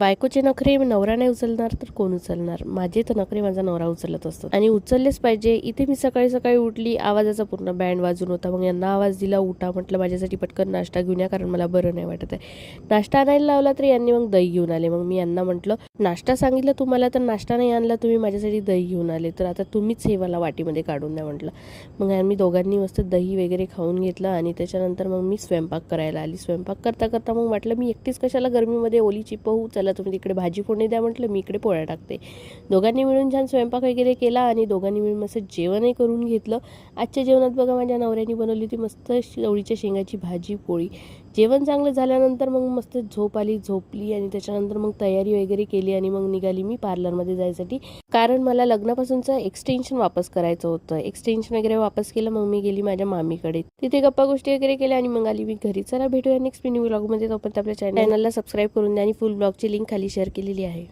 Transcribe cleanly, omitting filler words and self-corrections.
बायकोचे नखरे नवरा नाही उचलणार तर कोण उचलणार? माझे तर नखरे माझा नवरा उचलत असतो आणि उचललेच पाहिजे. इथे मी सकाळी सकाळी उठली, आवाजाचा पूर्ण बँड वाजून होता. मग यांना आवाज दिला, उठा म्हटलं, माझ्यासाठी पटकन नाश्ता घेऊन या, कारण मला बरं नाही वाटत आहे. नाश्ता आणायला लावला तर यांनी मग दही घेऊन आले. मग मी यांना म्हटलं, नाश्ता सांगितलं तुम्हाला तर नाश्ता नाही आणला तुम्ही, माझ्यासाठी दही घेऊन आले, तर आता तुम्हीच हे मला वाटीमध्ये काढून द्या म्हटलं. मग आम्ही दोघांनी मस्त दही वगैरे खाऊन घेतलं आणि त्याच्यानंतर मग मी स्वयंपाक करायला आली. स्वयंपाक करता करता मग वाटलं मी एकटीच कशाला गरमीमध्ये ओली चिपवू, चला तुम्ही तिकडे भाजी फोडणी द्या म्हटलं, मी इकडे पोळ्या टाकते. दोघांनी मिळून छान स्वयंपाक वगैरे केला आणि दोघांनी मिळून मस्त जेवणही करून घेतलं. आजच्या जेवणात बघा माझ्या नवऱ्याने बनवली होती मस्त चवळीच्या शेंगाची भाजी पोळी. जेवण चांगलं झाल्यानंतर मग मस्त झोप आली, झोपली आणि त्याच्यानंतर मग तयारी वगैरे केली आणि मग निघाली मी पार्लरमध्ये जायसाठी, कारण मला लग्नापासूनचं एक्सटेन्शन वापस करायचं होतं. एक्सटेन्शन वगैरे वापस केलं. मग मी गेली माझ्या मामीकडे, तिथे गप्पा गोष्टी वगैरे केल्या आणि मग आली मी घरी. चला भेटूया नेक्स्ट न्यू व्लॉगमध्ये. तोपर्यंत आपल्या चॅनलला सबस्क्राईब करून द्या आणि फुल ब्लॉगची लिंक खाली शेअर केलेली आहे.